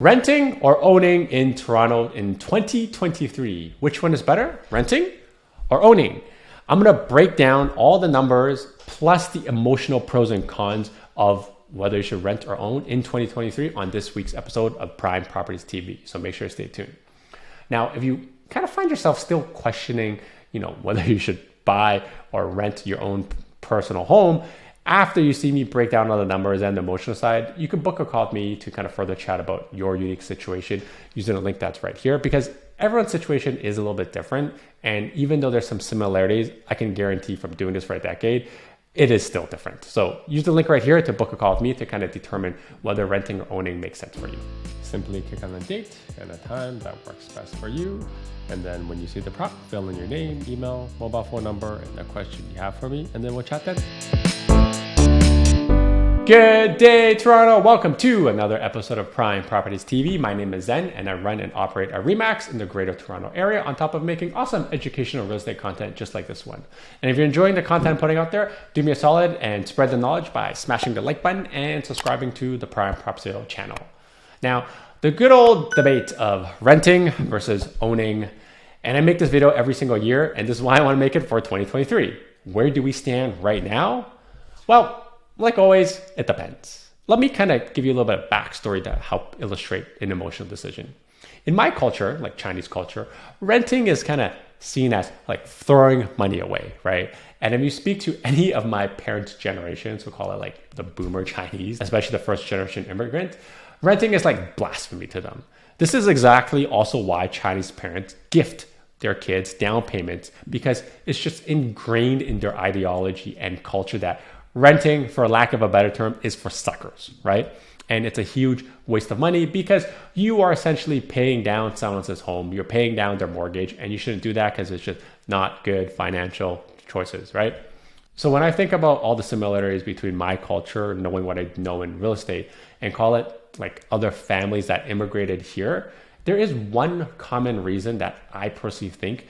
Renting or owning in Toronto in 2023? Which one is better, renting or owning? I'm gonna break down all the numbers plus the emotional pros and cons of whether you should rent or own in 2023 on this week's episode of Prime Properties TV. So make sure to stay tuned. Now, if you kind of find yourself still questioning, whether you should buy or rent your own personal home, after you see me break down all the numbers and the emotional side, you can book a call with me to kind of further chat about your unique situation using a link that's right here, because everyone's situation is a little bit different. And even though there's some similarities, I can guarantee from doing this for a decade, it is still different. So use the link right here to book a call with me to kind of determine whether renting or owning makes sense for you. Simply click on the date and a time that works best for you. And then when you see the prompt, fill in your name, email, mobile phone number, and the question you have for me, and then we'll chat then. Good day, Toronto. Welcome to another episode of Prime Properties TV. My name is Zen, and I run and operate a Remax in the Greater Toronto area, on top of making awesome educational real estate content just like this one. And if you're enjoying the content I'm putting out there, do me a solid and spread the knowledge by smashing the like button and subscribing to the Prime Properties channel. Now, the good old debate of renting versus owning, and I make this video every single year, and this is why I want to make it for 2023. Where do we stand right now? Well, like always, it depends. Let me kind of give you a little bit of backstory to help illustrate an emotional decision. In my culture, like Chinese culture, renting is kind of seen as like throwing money away, right? And if you speak to any of my parents' generations, we'll call it like the boomer Chinese, especially the first generation immigrant, renting is like blasphemy to them. This is exactly also why Chinese parents gift their kids down payments, because it's just ingrained in their ideology and culture that renting, for lack of a better term, is for suckers, right? And it's a huge waste of money because you are essentially paying down someone else's home. You're paying down their mortgage, and you shouldn't do that because it's just not good financial choices, right? So when I think about all the similarities between my culture, knowing what I know in real estate, and call it like other families that immigrated here, there is one common reason that I personally think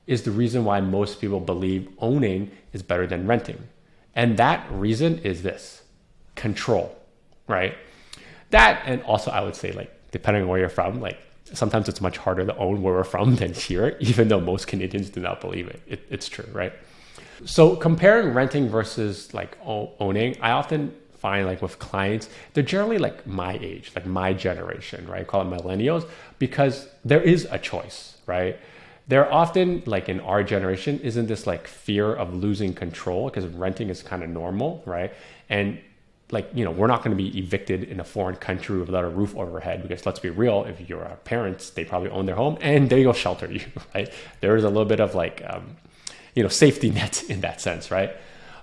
is the reason why most people believe owning is better than renting. And that reason is this: control, right? That, and also I would say, like, depending on where you're from, like sometimes it's much harder to own where we're from than here, even though most Canadians do not believe it. It's true, right? So comparing renting versus like owning, I often find like with clients, they're generally like my age, like my generation, right? Call it millennials, because there is a choice, right? They're often like in our generation, isn't this like fear of losing control because renting is kind of normal, right? And like, we're not going to be evicted in a foreign country without a roof over our head, because let's be real, if you're our parents, they probably own their home and they go shelter you, right? There is a little bit of like, safety net in that sense, right?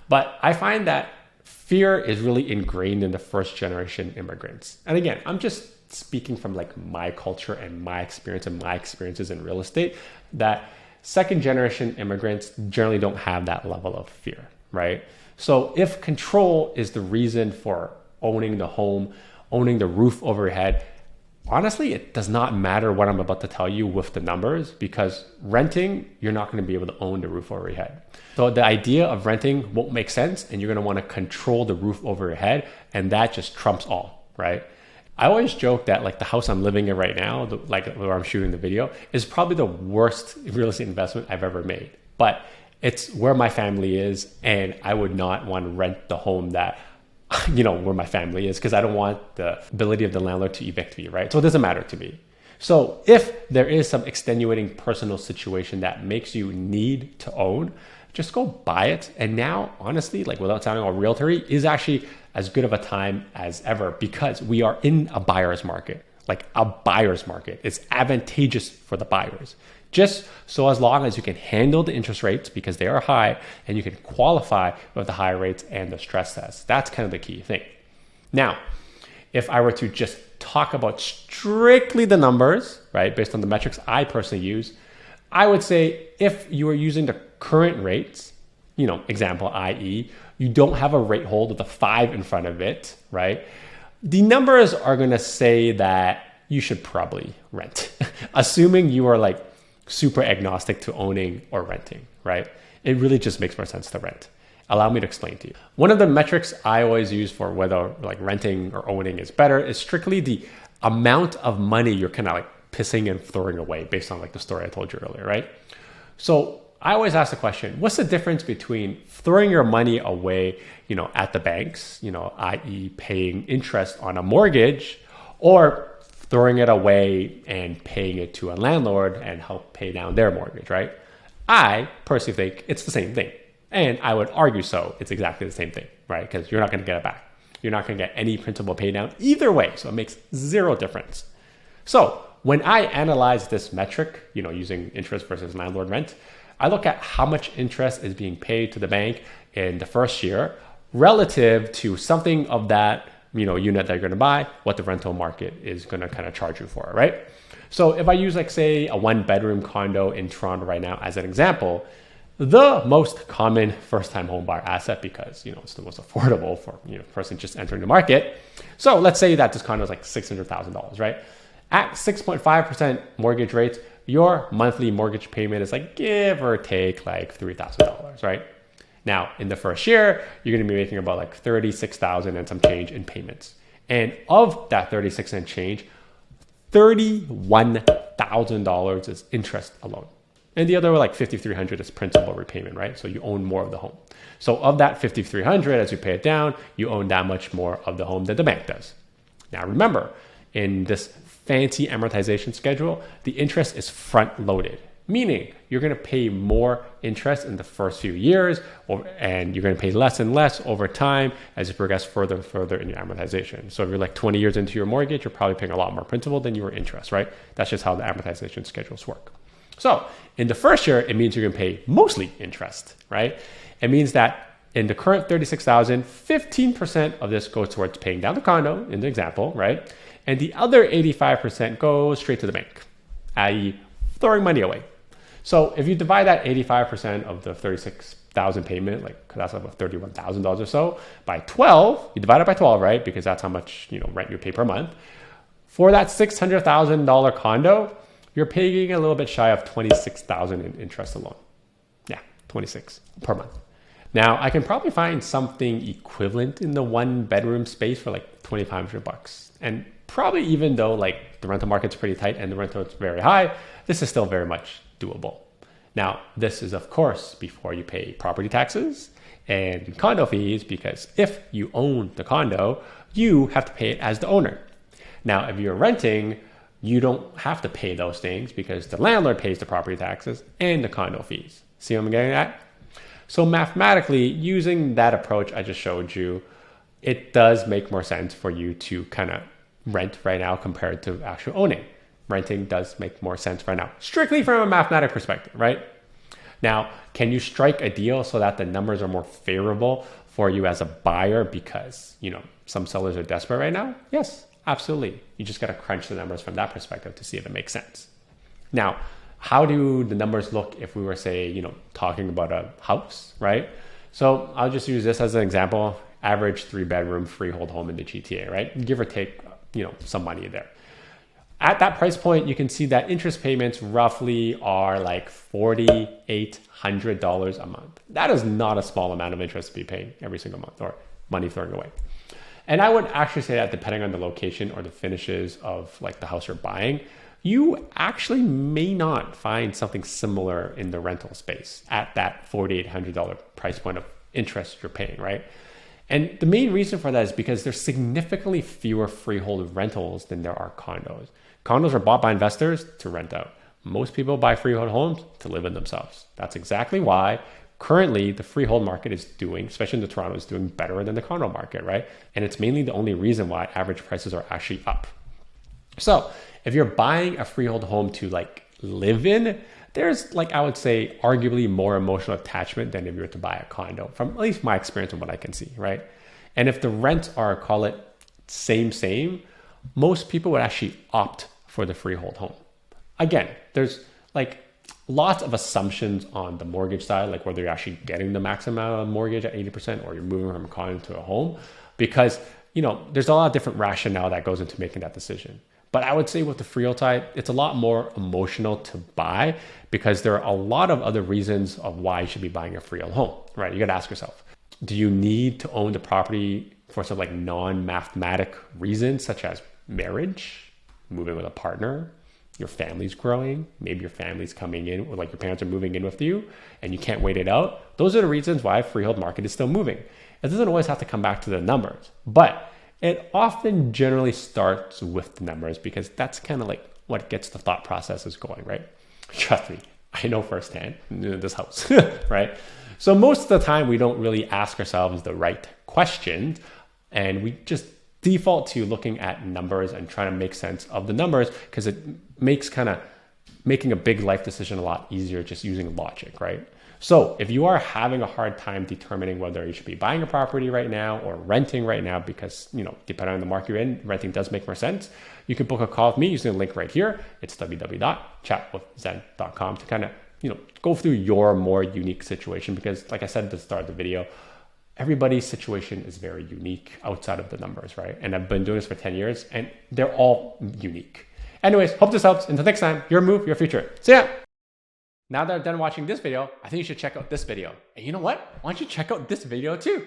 But I find that fear is really ingrained in the first generation immigrants. And again, I'm just speaking from like my culture and my experience and my experiences in real estate, that second generation immigrants generally don't have that level of fear, right? So if control is the reason for owning the home, owning the roof over your head, honestly, it does not matter what I'm about to tell you with the numbers, because renting, you're not going to be able to own the roof over your head. So the idea of renting won't make sense, and you're going to want to control the roof over your head, and that just trumps all, right? I always joke that like the house I'm living in right now, like where I'm shooting the video, is probably the worst real estate investment I've ever made. But it's where my family is, and I would not want to rent the home that, where my family is, because I don't want the ability of the landlord to evict me, right? So it doesn't matter to me. So if there is some extenuating personal situation that makes you need to own, just go buy it. And now, honestly, like without sounding all realtor-y, is actually as good of a time as ever, because we are in a buyer's market, like a buyer's market. It's advantageous for the buyers. Just so as long as you can handle the interest rates, because they are high, and you can qualify with the high rates and the stress test. That's kind of the key thing. Now, if I were to just talk about strictly the numbers, right, based on the metrics I personally use, I would say if you are using the current rates, example, i.e., you don't have a rate hold with a 5 in front of it, right? The numbers are going to say that you should probably rent, assuming you are like super agnostic to owning or renting, right? It really just makes more sense to rent. Allow me to explain to you. One of the metrics I always use for whether like renting or owning is better is strictly the amount of money you're kind of like pissing and throwing away based on like the story I told you earlier, right? So I always ask the question, what's the difference between throwing your money away, at the banks, i.e. paying interest on a mortgage, or throwing it away and paying it to a landlord and help pay down their mortgage, right? I personally think it's the same thing. And I would argue so. It's exactly the same thing, right? Because you're not going to get it back. You're not going to get any principal pay down either way. So it makes zero difference. So when I analyze this metric, using interest versus landlord rent, I look at how much interest is being paid to the bank in the first year relative to something of that, unit that you're going to buy, what the rental market is going to kind of charge you for, right? So if I use like say a 1-bedroom condo in Toronto right now as an example, the most common first-time home buyer asset, because it's the most affordable for person just entering the market. So let's say that this condo is like $600,000, right? At 6.5% mortgage rates, your monthly mortgage payment is like give or take like $3,000, right? Now in the first year, you're going to be making about like $36,000 and some change in payments, and of that 36 and change, $31,000 is interest alone. And the other like $5,300 is principal repayment, right? So you own more of the home. So of that $5,300, as you pay it down, you own that much more of the home than the bank does. Now remember, in this fancy amortization schedule, the interest is front loaded, meaning you're going to pay more interest in the first few years, and you're going to pay less and less over time as you progress further and further in your amortization. So if you're like 20 years into your mortgage, you're probably paying a lot more principal than your interest, right? That's just how the amortization schedules work. So in the first year, it means you're going to pay mostly interest, right? It means that in the current $36,000, 15% of this goes towards paying down the condo in the example, right? And the other 85% goes straight to the bank, i.e. throwing money away. So if you divide that 85% of the $36,000 payment, like that's about $31,000 or so, by 12, you divide it by 12, right? Because that's how much rent you pay per month. For that $600,000 condo, you're paying a little bit shy of $26,000 in interest alone. Yeah, $26,000 per month. Now I can probably find something equivalent in the 1-bedroom space for like $2,500, and probably even though like the rental market's pretty tight and the rental is very high, this is still very much doable. Now, this is of course before you pay property taxes and condo fees, because if you own the condo, you have to pay it as the owner. Now, if you're renting, you don't have to pay those things because the landlord pays the property taxes and the condo fees. See what I'm getting at? So mathematically, using that approach I just showed you, it does make more sense for you to kind of rent right now compared to actual owning. Renting does make more sense right now, strictly from a mathematic perspective, right? Now, can you strike a deal so that the numbers are more favorable for you as a buyer because, some sellers are desperate right now? Yes, absolutely. You just got to crunch the numbers from that perspective to see if it makes sense. Now, how do the numbers look if we were, say, talking about a house, right? So I'll just use this as an example. Average 3-bedroom freehold home in the GTA, right? Give or take, some money there. At that price point, you can see that interest payments roughly are like $4,800 a month. That is not a small amount of interest to be paying every single month, or money throwing away. And I would actually say that depending on the location or the finishes of like the house you're buying, you actually may not find something similar in the rental space at that $4,800 price point of interest you're paying, right? And the main reason for that is because there's significantly fewer freehold rentals than there are condos. Condos are bought by investors to rent out. Most people buy freehold homes to live in themselves. That's exactly why currently the freehold market is doing, especially in the Toronto, is doing better than the condo market, right? And it's mainly the only reason why average prices are actually up. So if you're buying a freehold home to like live in, there's like, I would say, arguably more emotional attachment than if you were to buy a condo, from at least my experience and what I can see, right? And if the rents are, call it same, most people would actually opt for the freehold home. Again, there's like lots of assumptions on the mortgage side, like whether you're actually getting the maximum amount of mortgage at 80% or you're moving from a condo to a home, because, there's a lot of different rationale that goes into making that decision. But I would say with the freehold side, it's a lot more emotional to buy because there are a lot of other reasons of why you should be buying a freehold home, right? You got to ask yourself, do you need to own the property for some like non-mathematic reasons such as marriage, moving with a partner, your family's growing, maybe your family's coming in, or like your parents are moving in with you and you can't wait it out. Those are the reasons why freehold market is still moving. It doesn't always have to come back to the numbers, but it often generally starts with the numbers because that's kind of like what gets the thought processes going, right? Trust me, I know firsthand this house, right? So most of the time we don't really ask ourselves the right questions and we just default to looking at numbers and trying to make sense of the numbers because it makes kind of making a big life decision a lot easier just using logic, right? So if you are having a hard time determining whether you should be buying a property right now or renting right now, because, depending on the market you're in, renting does make more sense, you can book a call with me using the link right here. It's www.chatwithzen.com to kind of, go through your more unique situation because like I said at the start of the video, everybody's situation is very unique outside of the numbers, right? And I've been doing this for 10 years and they're all unique. Anyways, hope this helps. Until next time, your move, your future. See ya. Now that I'm done watching this video, I think you should check out this video. And you know what? Why don't you check out this video too?